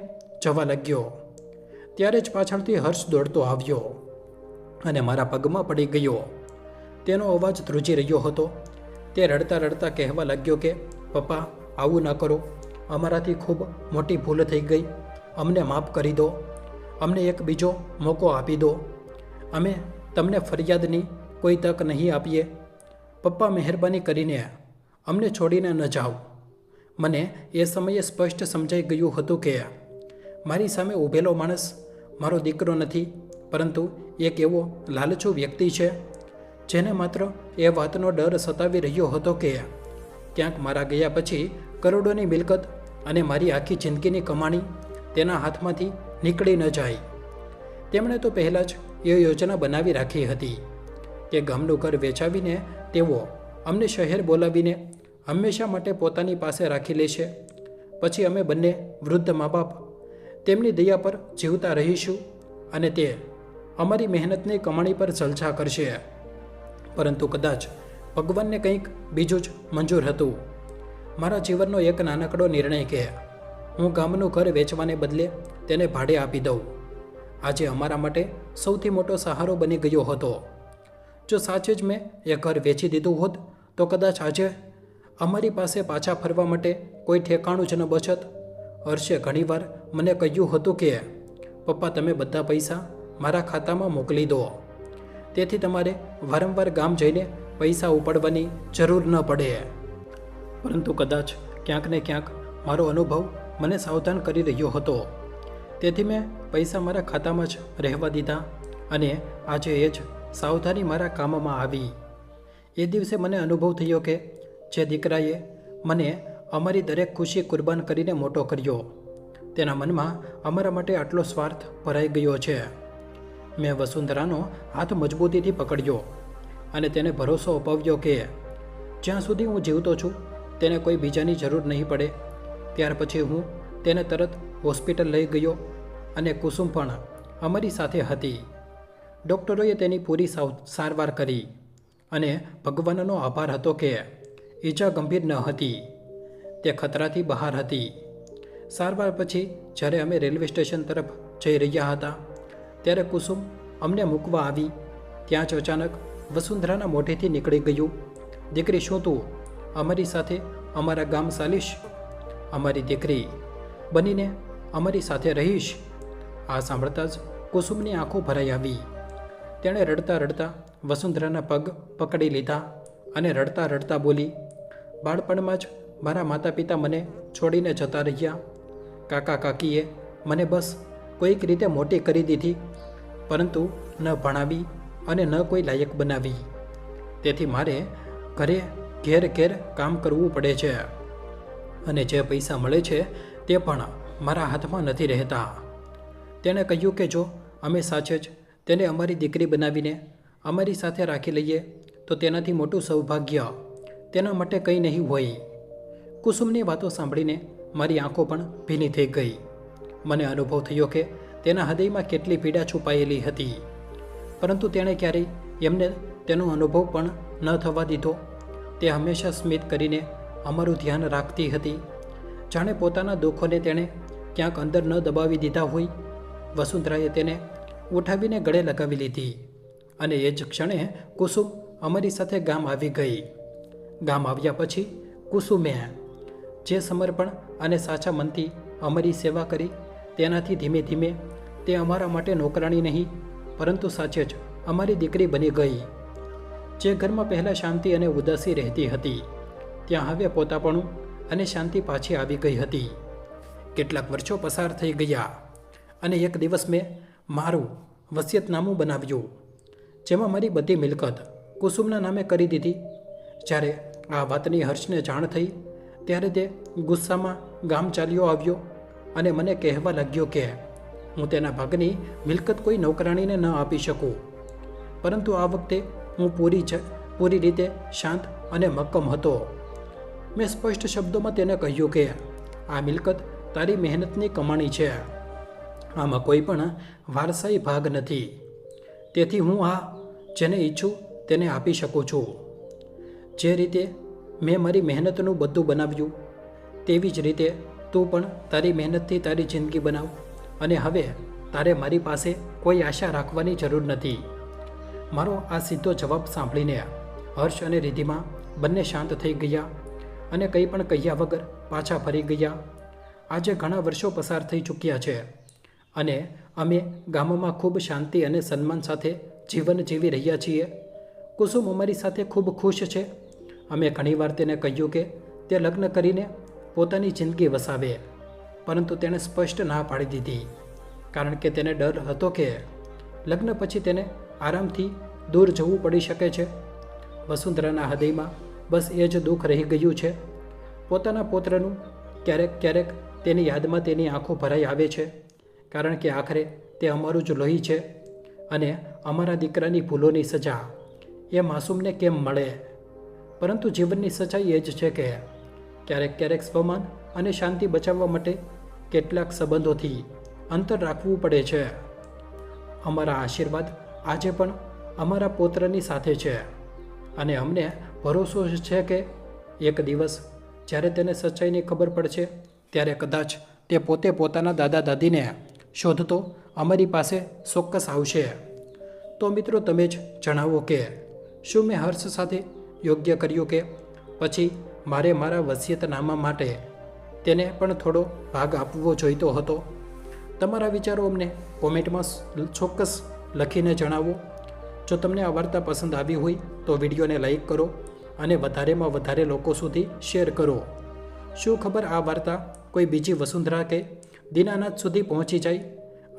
જવા લાગ્યો. ત્યારે જ પાછળથી હર્ષ દોડતો આવ્યો અને મારા પગમાં પડી ગયો. તેનો અવાજ ધ્રુજી રહ્યો હતો. તે રડતા રડતા કહેવા લાગ્યો કે પપ્પા, આવું ન કરો. અમારાથી ખૂબ મોટી ભૂલ થઈ ગઈ. અમને માફ કરી દો. અમને એક બીજો મોકો આપી દો. અમે તમને ફરિયાદની કોઈ તક નહીં આપીએ. પપ્પા, મહેરબાની કરીને અમને છોડીને ન જાઓ. મને એ સમયે સ્પષ્ટ સમજાઈ ગયું હતું કે મારી સામે ઊભેલો માણસ મારો દીકરો નથી, પરંતુ એક એવો લાલચુ વ્યક્તિ છે જેને માત્ર એ વાતનો ડર સતાવી રહ્યો હતો કે ક્યાંક મારા ગયા પછી કરોડોની મિલકત અને મારી આખી જિંદગીની કમાણી તેના હાથમાંથી નીકળી ન જાય. તેમણે તો પહેલાં જ એ યોજના બનાવી રાખી હતી કે ગામનું ઘર વેચાવીને તેઓ અમને શહેર બોલાવીને હંમેશા માટે પોતાની પાસે રાખી લેશે. પછી અમે બંને વૃદ્ધ મા બાપ તેમની દયા પર જીવતા રહીશું અને તે અમારી મહેનતની કમાણી પર જલસા કરશે. પરંતુ કદાચ ભગવાનને કંઈક બીજું જ મંજૂર હતું. મારા જીવનનો એક નાનકડો નિર્ણય કે હું ગામનું ઘર વેચવાને બદલે તેને ભાડે આપી દઉં આજે અમારા માટે સૌથી મોટો સહારો બની ગયો હતો. જો સાચે જ મેં એ ઘર વેચી દીધું હોત તો કદાચ આજે અમારી પાસે પાછા ફરવા માટે કોઈ ઠેકાણું જ ન બચત. હર્ષે ઘણીવાર મને કહ્યું હતું કે પપ્પા, તમે બધા પૈસા મારા ખાતામાં મોકલી દો, તેથી તમારે વારંવાર ગામ જઈને પૈસા ઉપાડવાની જરૂર ન પડે. પરંતુ કદાચ ક્યાંક ને ક્યાંક મારો અનુભવ મને સાવધાન કરી રહ્યો હતો. તેથી મેં પૈસા મારા ખાતામાં જ રહેવા દીધા અને આજે એ જ સાવધાની મારા કામમાં આવી. એ દિવસે મને અનુભવ થયો કે જે દીકરાએ મને અમારી દરેક ખુશી કુરબાન કરીને મોટો કર્યો, તેના મનમાં અમારા માટે આટલો સ્વાર્થ ભરાઈ ગયો છે. મેં વસુંધરાનો હાથ મજબૂતીથી પકડ્યો અને તેને ભરોસો અપાવ્યો કે જ્યાં સુધી હું જીવતો છું તેને કોઈ બીજાની જરૂર નહીં પડે. ત્યાર પછી હું તેને તરત હોસ્પિટલ લઈ ગયો અને કુસુમ પણ અમારી સાથે હતી. ડૉક્ટરોએ તેની પૂરી સારવાર કરી અને ભગવાનનો આભાર હતો કે ઈજા ગંભીર ન હતી, તે ખતરાથી બહાર હતી. સારવાર પછી જ્યારે અમે રેલવે સ્ટેશન તરફ જઈ રહ્યા હતા ત્યારે કુસુમ અમને મૂકવા આવી. ત્યાં જ અચાનક વસુંધરાના મોઢેથી નીકળી ગયું, દીકરી, શું તું અમારી સાથે અમારા ગામ ચાલીશ? અમારી દીકરી બનીને અમારી સાથે રહીશ? આ સાંભળતા જ કુસુમની આંખો ભરાઈ આવી. તેણે રડતા રડતા વસુંધરાના પગ પકડી લીધા અને રડતા રડતા બોલી, બાળપણમાં જ મારા માતા પિતા મને છોડીને જતા રહ્યા. કાકા કાકીએ મને બસ કોઈક રીતે મોટી કરી દીધી, પરંતુ ન ભણાવી અને ન કોઈ લાયક બનાવી. તેથી મારે ઘરે ઘેર ઘેર કામ કરવું પડે છે અને જે પૈસા મળે છે તે પણ મારા હાથમાં નથી રહેતા. તેણે કહ્યું કે જો અમે સાચે જ તેને અમારી દીકરી બનાવીને અમારી સાથે રાખી લઈએ તો તેનાથી મોટું સૌભાગ્ય તેના માટે કંઈ નહીં હોય. કુસુમની વાતો સાંભળીને મારી આંખો પણ ભીની થઈ ગઈ. મને અનુભવ થયો કે તેના હૃદયમાં કેટલી પીડા છુપાયેલી હતી, પરંતુ તેણે ક્યારેય એમને તેનો અનુભવ પણ ન થવા દીધો. તે હંમેશા સ્મિત કરીને અમારું ધ્યાન રાખતી હતી, જાણે પોતાના દુઃખોને તેણે ક્યાંક અંદર ન દબાવી દીધા હોય. વસુંધરાએ તેને ઉઠાવીને ગળે લગાવી લીધી અને એ જ ક્ષણે કુસુમ અમારી સાથે ગામ આવી ગઈ. ગામ આવ્યા પછી કુસુમે જે સમર્પણ અને સાચા મનથી અમારી સેવા કરી, તેનાથી ધીમે ધીમે તે અમારા માટે નોકરાણી નહીં પરંતુ સાચે જ અમારી દીકરી બની ગઈ. જે ઘરમાં પહેલાં શાંતિ અને ઉદાસી રહેતી હતી, ત્યાં હવે પોતાપણું અને શાંતિ પાછી આવી ગઈ હતી. કેટલાક વર્ષો પસાર થઈ ગયા અને એક દિવસ મેં મારું વસિયતનામું બનાવ્યું, જેમાં મારી બધી મિલકત કુસુમના નામે કરી દીધી. જ્યારે આ વાતની હર્ષને જાણ થઈ ત્યારે તે ગુસ્સામાં ગામ ચાલ્યો આવ્યો અને મને કહેવા લાગ્યો કે હું તેના ભાગની મિલકત કોઈ નોકરાણીને ન આપી શકું. પરંતુ આ વખતે હું પૂરી રીતે શાંત અને મક્કમ હતો. મેં સ્પષ્ટ શબ્દોમાં તેને કહ્યું કે આ મિલકત તારી મહેનતની કમાણી છે, આમાં કોઈ પણ વારસાઈ ભાગ નથી. તેથી હું આ જેને ઈચ્છું તેને આપી શકું છું. જે રીતે મેં મારી મહેનતનું બધું બનાવ્યું, તેવી જ રીતે તું પણ તારી મહેનતથી તારી જિંદગી બનાવ અને હવે તારે મારી પાસે કોઈ આશા રાખવાની જરૂર નથી. મારો આ સીધો જવાબ સાંભળીને હર્ષ અને રિદ્ધિમાં બંને શાંત થઈ ગયા અને કંઈ પણ કહ્યા વગર પાછા ફરી ગયા. આજે ઘણા વર્ષો પસાર થઈ ચૂક્યા છે અને અમે ગામમાં ખૂબ શાંતિ અને સન્માન સાથે જીવન જીવી રહ્યા છીએ. કુસુમ અમારી સાથે ખૂબ ખુશ છે. અમે ઘણીવાર તેને કહ્યું કે તે લગ્ન કરીને પોતાની જિંદગી વસાવે, પરંતુ તેણે સ્પષ્ટ ના પાડી દીધી, કારણ કે તેને ડર હતો કે લગ્ન પછી તેને આરામથી દૂર જવું પડી શકે છે. વસુંધરાના હૃદયમાં બસ એ જ દુઃખ રહી ગયું છે. પોતાના પુત્રનું ક્યારેક ક્યારેક તેની યાદમાં તેની આંખો ભરાઈ આવે છે, કારણ કે આખરે તે અમારું જ લોહી છે અને અમારા દીકરાની ભૂલોની સજા એ માસૂમને કેમ મળે. પરંતુ જીવનની સચ્ચાઈ એ જ છે કે ક્યારેક ક્યારેક સ્વમાન અને શાંતિ બચાવવા માટે કેટલાક સંબંધોથી અંતર રાખવું પડે છે. અમારા આશીર્વાદ આજે પણ અમારા પુત્રની સાથે છે અને અમને ભરોસો છે કે એક દિવસ જ્યારે તેને સચ્ચાઈની ખબર પડશે ત્યારે કદાચ તે પોતે પોતાના દાદા દાદીને શોધતો અમારી પાસે ચોક્કસ આવશે. તો મિત્રો, તમે જ જણાવો કે શું મેં હર્ષ સાથે યોગ્ય કર્યું કે પછી મારે મારા વસિયતનામા માટે તેને પણ થોડો ભાગ આપવો જોઈતો હતો? તમારા વિચારો અમને કોમેન્ટમાં ચોક્કસ લખીને જણાવો. જો તમને આ વાર્તા પસંદ આવી હોય તો વિડીયોને લાઈક કરો અને વધારેમાં વધારે લોકો સુધી શેર કરો. શું ખબર આ વાર્તા કોઈ બીજી વસુંધરા કે દીનાનાથ સુધી પહોંચી જાય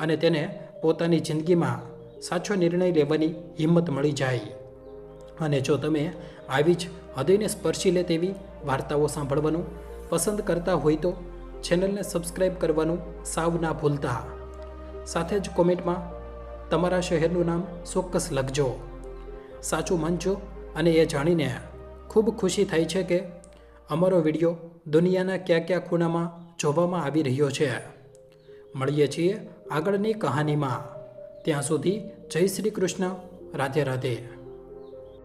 અને તેને પોતાની જિંદગીમાં સાચો નિર્ણય લેવાની હિંમત મળી જાય. અને જો તમે આવી જ હૃદયને સ્પર્શી લે તેવી વાર્તાઓ સાંભળવાનું પસંદ કરતા હોય તો ચેનલને સબસ્ક્રાઈબ કરવાનું સાવ ના ભૂલતા. સાથે જ કોમેન્ટમાં તમારા શહેરનું નામ ચોક્કસ લખજો. સાચું માનજો અને એ જાણીને ખૂબ ખુશી થાય છે કે અમારો વિડીયો દુનિયાના કયા કયા ખૂણામાં જોવામાં આવી રહ્યો છે. મળીએ છીએ આગળની કહાનીમાં. ત્યાં સુધી જય શ્રી કૃષ્ણ. રાધે રાધે.